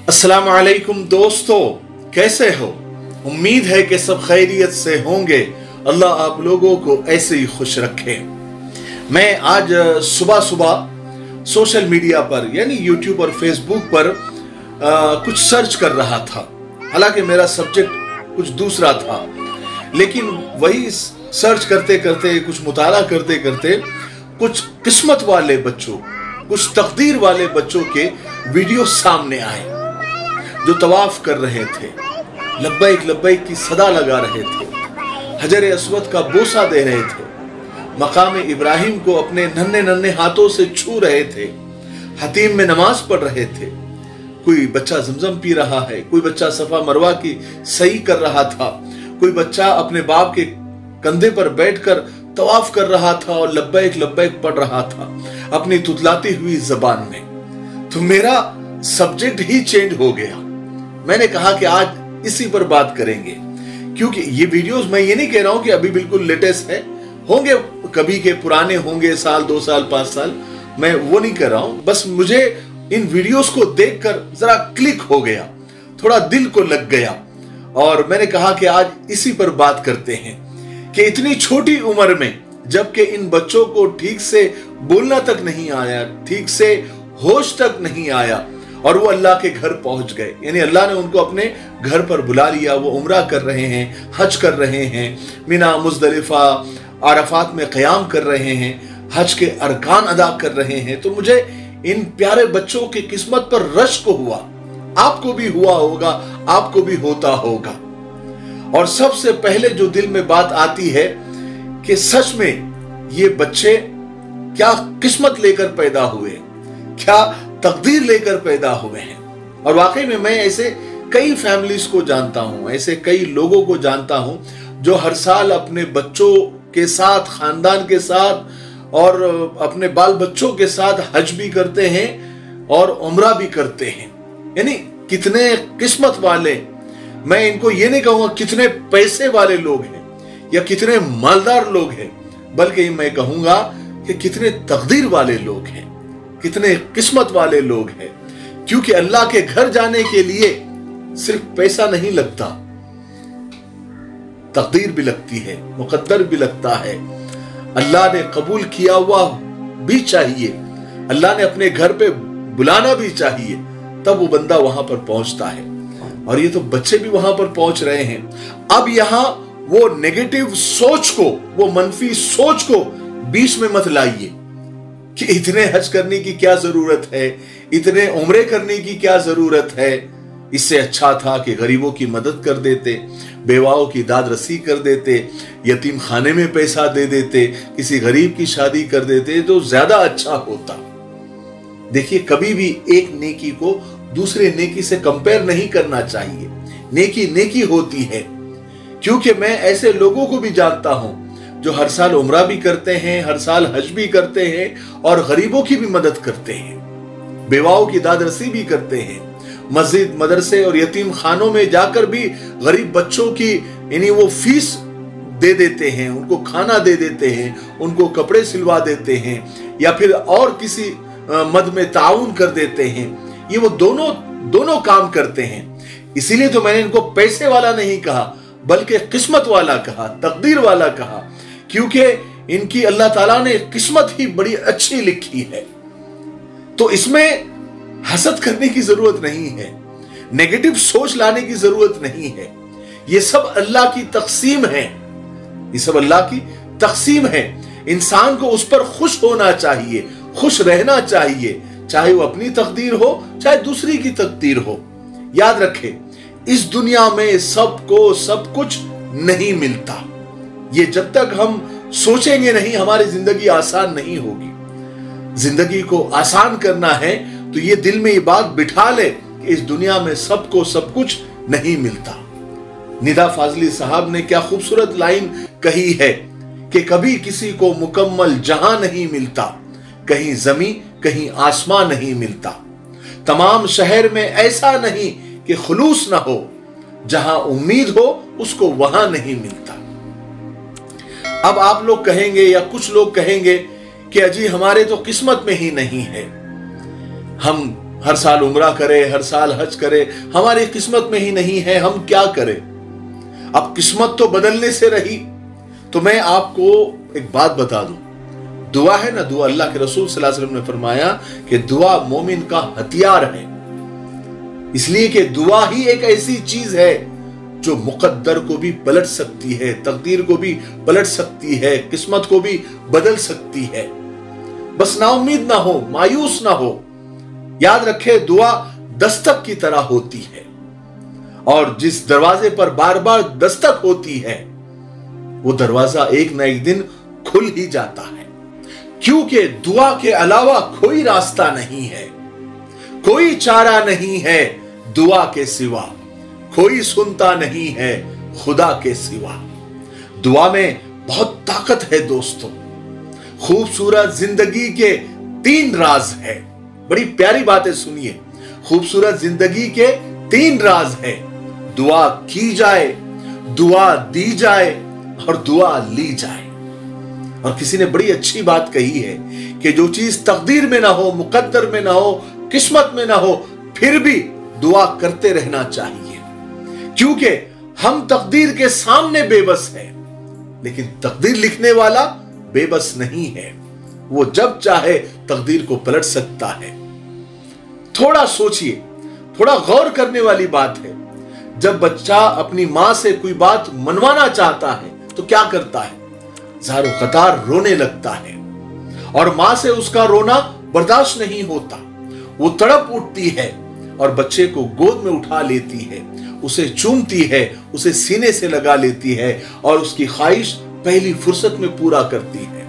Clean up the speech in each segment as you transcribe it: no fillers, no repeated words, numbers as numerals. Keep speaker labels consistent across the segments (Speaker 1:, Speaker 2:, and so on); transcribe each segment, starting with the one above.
Speaker 1: अस्सलाम वालेकुम दोस्तों, कैसे हो? उम्मीद है कि सब खैरियत से होंगे। अल्लाह आप लोगों को ऐसे ही खुश रखे। मैं आज सुबह सुबह सोशल मीडिया पर यानी यूट्यूब और फेसबुक पर कुछ सर्च कर रहा था। हालांकि मेरा सब्जेक्ट कुछ दूसरा था, लेकिन वही सर्च करते करते, कुछ मुताला करते करते कुछ किस्मत वाले बच्चों, कुछ तकदीर वाले बच्चों के वीडियो सामने आए जो तवाफ कर रहे थे, लब्बैक लब्बैक की सदा लगा रहे थे, हजर अस्वद का बोसा दे रहे थे, मकाम इब्राहिम को अपने नन्हे नन्हे हाथों से छू रहे थे, हतीम में नमाज पढ़ रहे थे। कोई बच्चा जमजम पी रहा है, कोई बच्चा सफा मरवा की सही कर रहा था, कोई बच्चा अपने बाप के कंधे पर बैठकर तवाफ कर रहा था और लब्बैक लब्बैक पढ़ रहा था अपनी तुतलाती हुई जबान में। तो मेरा सब्जेक्ट ही चेंज हो गया। मैंने कहा कि आज इसी पर बात करेंगे, क्योंकि ये वीडियोस मैं ये नहीं कह रहा हूं कि अभी बिल्कुल लेटेस्ट है, होंगे कभी के पुराने होंगे, साल 2 साल 5 साल, मैं वो नहीं कर रहा हूं। बस मुझे इन वीडियोस को देखकर जरा क्लिक हो गया, थोड़ा दिल को लग गया और मैंने कहा कि आज इसी पर बात करते हैं कि इतनी छोटी उम्र में, जबकि इन बच्चों को ठीक से बोलना तक नहीं आया, ठीक से होश तक नहीं आया और वो अल्लाह के घर पहुंच गए, यानी अल्लाह ने उनको अपने घर पर बुला लिया। वो उम्रा कर रहे हैं, हज कर रहे हैं, मिना मुज़दलिफा अरफात में क़याम कर रहे हैं, हज के अरकान अदा कर रहे हैं। तो मुझे इन प्यारे बच्चों की किस्मत पर रश्क हुआ। आपको भी हुआ होगा, आपको भी होता होगा। और सबसे पहले जो दिल में बात आती है कि सच में ये बच्चे क्या किस्मत लेकर पैदा हुए, क्या तकदीर लेकर पैदा हुए हैं। और वाकई में मैं ऐसे कई फैमिलीज को जानता हूं, ऐसे कई लोगों को जानता हूं जो हर साल अपने बच्चों के साथ, खानदान के साथ और अपने बाल बच्चों के साथ हज भी करते हैं और उम्रा भी करते हैं। यानी कितने किस्मत वाले, मैं इनको ये नहीं कहूंगा कितने पैसे वाले लोग हैं या कितने मालदार लोग हैं, बल्कि मैं कहूंगा कि कितने तकदीर वाले लोग हैं, कितने किस्मत वाले लोग हैं। क्योंकि अल्लाह के घर जाने के लिए सिर्फ पैसा नहीं लगता, तकदीर भी लगती है, मुकद्दर भी लगता है, अल्लाह ने कबूल किया हुआ भी चाहिए, अल्लाह ने अपने घर पे बुलाना भी चाहिए, तब वो बंदा वहां पर पहुंचता है। और ये तो बच्चे भी वहां पर पहुंच रहे हैं। अब यहां वो नेगेटिव सोच को, वो मनफी सोच को बीच में मत लाइए कि इतने हज करने की क्या जरूरत है, इतने उम्रे करने की क्या जरूरत है। इससे अच्छा था कि गरीबों की मदद कर देते, बेवाओं की दाद रसी कर देते, यतीम खाने में पैसा दे देते, किसी गरीब की शादी कर देते तो ज्यादा अच्छा होता। देखिए, कभी भी एक नेकी को दूसरे नेकी से कंपेयर नहीं करना चाहिए। नेकी नेकी होती है। क्योंकि मैं ऐसे लोगों को भी जानता हूं जो हर साल उम्रा भी करते हैं, हर साल हज भी करते हैं और गरीबों की भी मदद करते हैं, बेवाओं की दाद रसी भी करते हैं, मस्जिद, मदरसे और यतीम खानों में जाकर भी गरीब बच्चों की यानी वो फीस दे देते हैं, उनको खाना दे देते हैं, उनको कपड़े सिलवा देते हैं या फिर और किसी मद में ताउन कर देते हैं। ये वो दोनों काम करते हैं। इसीलिए तो मैंने इनको पैसे वाला नहीं कहा, बल्कि किस्मत वाला कहा, तकदीर वाला कहा, क्योंकि इनकी अल्लाह ताला ने किस्मत ही बड़ी अच्छी लिखी है। तो इसमें हसद करने की जरूरत नहीं है, नेगेटिव सोच लाने की जरूरत नहीं है। ये सब अल्लाह की तकसीम है, ये सब अल्लाह की तकसीम है। इंसान को उस पर खुश होना चाहिए, खुश रहना चाहिए, चाहे वो अपनी तकदीर हो, चाहे दूसरी की तकदीर हो। याद रखे, इस दुनिया में सबको सब कुछ नहीं मिलता। ये जब तक हम सोचेंगे नहीं, हमारी जिंदगी आसान नहीं होगी। जिंदगी को आसान करना है तो ये दिल में ये बात बिठा ले कि इस दुनिया में सबको सब कुछ नहीं मिलता। निदा फाजली साहब ने क्या खूबसूरत लाइन कही है कि कभी किसी को मुकम्मल जहां नहीं मिलता, कहीं जमीन कहीं आसमां नहीं मिलता। तमाम शहर में ऐसा नहीं कि खुलूस ना हो, जहां उम्मीद हो उसको वहां नहीं मिलता। अब आप लोग कहेंगे या कुछ लोग कहेंगे कि अजी हमारे तो किस्मत में ही नहीं है, हम हर साल उम्रा करें, हर साल हज करें, हमारी किस्मत में ही नहीं है, हम क्या करें। अब किस्मत तो बदलने से रही। तो मैं आपको एक बात बता दूं, दुआ है ना, दुआ, अल्लाह के रसूल सल्लल्लाहु अलैहि वसल्लम ने फरमाया कि दुआ मोमिन का हथियार है। इसलिए कि दुआ ही एक ऐसी चीज है जो मुकद्दर को भी पलट सकती है, तकदीर को भी पलट सकती है, किस्मत को भी बदल सकती है। बस नाउम्मीद ना हो, मायूस ना हो। याद रखे, दुआ दस्तक की तरह होती है, और जिस दरवाजे पर बार बार दस्तक होती है वो दरवाजा एक ना एक दिन खुल ही जाता है। क्योंकि दुआ के अलावा कोई रास्ता नहीं है, कोई चारा नहीं है दुआ के सिवा, कोई सुनता नहीं है खुदा के सिवा। दुआ में बहुत ताकत है दोस्तों। खूबसूरत जिंदगी के 3 राज है। बड़ी प्यारी बातें सुनिए। खूबसूरत जिंदगी के 3 राज है। दुआ की जाए, दुआ दी जाए और दुआ ली जाए। और किसी ने बड़ी अच्छी बात कही है कि जो चीज तकदीर में ना हो, मुकद्दर में ना हो, किस्मत में ना हो, फिर भी दुआ करते रहना चाहिए। क्योंकि हम तकदीर के सामने बेबस हैं, लेकिन तकदीर लिखने वाला बेबस नहीं है। वो जब चाहे तकदीर को पलट सकता है। थोड़ा सोचिए, थोड़ा गौर करने वाली बात है। जब बच्चा अपनी मां से कोई बात मनवाना चाहता है तो क्या करता है? ज़ारो कतार रोने लगता है, और मां से उसका रोना बर्दाश्त नहीं होता। वो तड़प उठती है और बच्चे को गोद में उठा लेती है, उसे चूमती है, उसे सीने से लगा लेती है और उसकी ख्वाहिश पहली फुर्सत में पूरा करती है।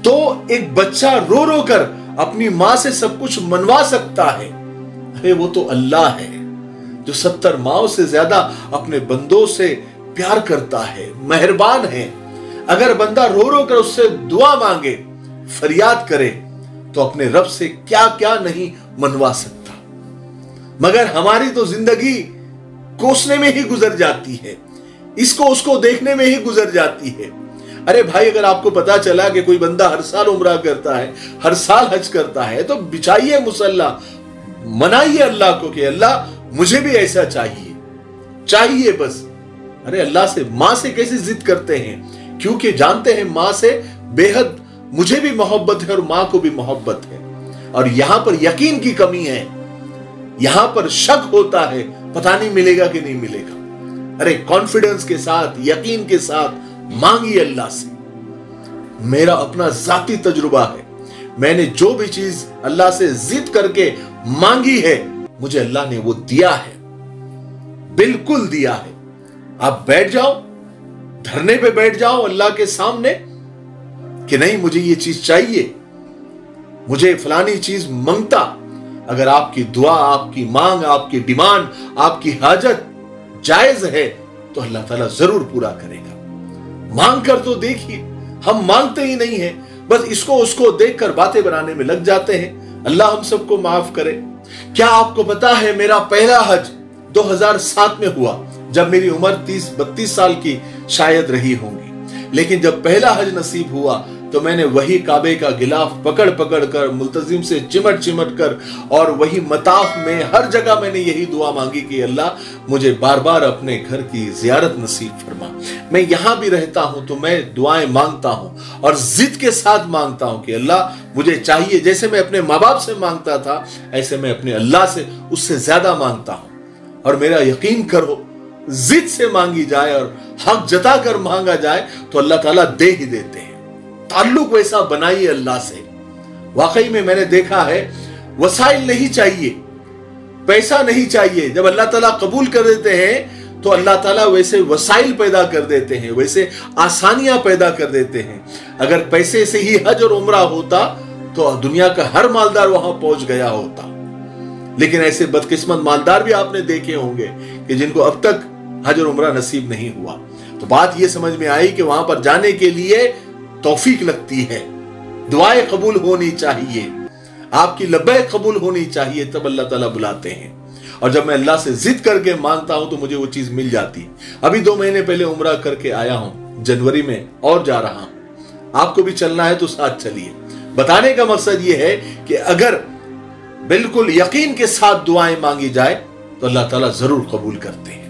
Speaker 1: तो एक बच्चा रो रो कर अपनी मां से सब कुछ मनवा सकता है। अरे वो तो अल्लाह है जो 70 माओं से ज्यादा अपने बंदों से प्यार करता है, मेहरबान है। अगर बंदा रो रो कर उससे दुआ मांगे, फरियाद करे, तो अपने रब से क्या क्या नहीं मनवा सकता। मगर हमारी तो जिंदगी कोसने में ही गुजर जाती है, इसको उसको देखने में ही गुजर जाती है। अरे भाई, अगर आपको पता चला कि कोई बंदा हर साल उम्रा करता है, हर साल हज करता है, तो बिछाइए मुसल्ला, मनाइए अल्लाह को कि अल्लाह मुझे भी ऐसा चाहिए बस। अरे अल्लाह से, मां से कैसे जिद करते हैं? क्योंकि जानते हैं मां से बेहद मुझे भी मोहब्बत है और मां को भी मोहब्बत है। और यहां पर यकीन की कमी है, यहां पर शक होता है, पता नहीं मिलेगा कि नहीं मिलेगा। अरे कॉन्फिडेंस के साथ, यकीन के साथ मांगिए अल्लाह से। मेरा अपना जाती तजुर्बा है, मैंने जो भी चीज अल्लाह से जिद करके मांगी है, मुझे अल्लाह ने वो दिया है, बिल्कुल दिया है। आप बैठ जाओ, धरने पे बैठ जाओ अल्लाह के सामने कि नहीं मुझे ये चीज चाहिए, मुझे फलानी चीज मांगता। अगर आपकी दुआ, आपकी मांग, आपकी डिमांड, आपकी हाजत जायज है तो अल्लाह ताला जरूर पूरा करेगा। मांग कर तो देखिए। हम मांगते ही नहीं है, बस इसको उसको देखकर बातें बनाने में लग जाते हैं। अल्लाह हम सबको माफ करे। क्या आपको पता है, मेरा पहला हज 2007 में हुआ, जब मेरी उम्र 30-32 साल की शायद रही होंगी। लेकिन जब पहला हज नसीब हुआ तो मैंने वही काबे का गिलाफ पकड़ पकड़ कर, मुल्तजिम से चिमट चिमट कर, और वही मताफ में हर जगह मैंने यही दुआ मांगी कि अल्लाह मुझे बार बार अपने घर की जियारत नसीब फरमा। मैं यहां भी रहता हूं तो मैं दुआएं मांगता हूं और जिद के साथ मांगता हूं कि अल्लाह मुझे चाहिए। जैसे मैं अपने माँ बाप से मांगता था, ऐसे मैं अपने अल्लाह से उससे ज्यादा मांगता हूं। और मेरा यकीन करो, जिद से मांगी जाए और हक जता कर मांगा जाए तो अल्लाह ताला दे ही देते हैं। ताल्लुक वैसा बनाइए अल्लाह से। वाकई में मैंने देखा है, वसाइल नहीं चाहिए, पैसा नहीं चाहिए। जब अल्लाह ताला कबूल कर देते हैं तो अल्लाह ताला वैसे वसाइल पैदा कर देते हैं, वैसे आसानियां पैदा कर देते हैं। अगर पैसे से ही हज और उम्रा होता तो दुनिया का हर मालदार वहां पहुंच गया होता। लेकिन ऐसे बदकिस्मत मालदार भी आपने देखे होंगे कि जिनको अब तक हज और उम्रा नसीब नहीं हुआ। तो बात यह समझ में आई कि वहां पर जाने के लिए तौफीक लगती है, दुआएं कबूल होनी चाहिए, आपकी लब्बैक कबूल होनी चाहिए, तब अल्लाह ताला बुलाते हैं। और जब मैं अल्लाह से जिद करके मांगता हूं तो मुझे वो चीज मिल जाती। अभी 2 महीने पहले उम्रा करके आया हूं, जनवरी में और जा रहा हूं। आपको भी चलना है तो साथ चलिए। बताने का मकसद ये है कि अगर बिल्कुल यकीन के साथ दुआएं मांगी जाए तो अल्लाह ताला जरूर कबूल करते हैं।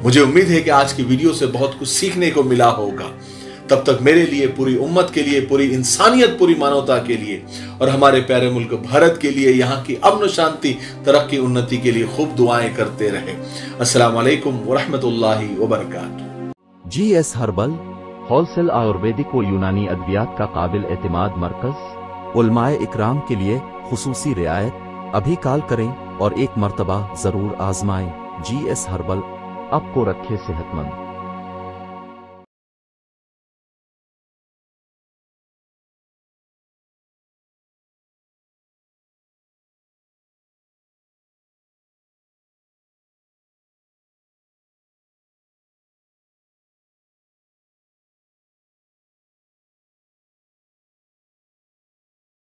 Speaker 1: मुझे उम्मीद है कि आज की वीडियो से बहुत कुछ सीखने को मिला होगा। तब तक मेरे लिए, पूरी उम्मत के लिए, पूरी इंसानियत, पूरी मानवता के लिए और हमारे प्यारे मुल्क भारत के लिए, यहाँ की अमन शांति, तरक्की, उन्नति के लिए खूब दुआएं करते रहे। अस्सलाम वालेकुम वरहमतुल्लाहि वबरकातुहू।
Speaker 2: GS हर्बल होलसेल आयुर्वेदिक व यूनानी अद्वियात का काबिल एतमाद मरकज। उलमाए इकराम के लिए खुसूसी रियायत। अभी कॉल करें और एक मर्तबा जरूर आजमाएं। GS हर्बल आपको रखे सेहतमंद।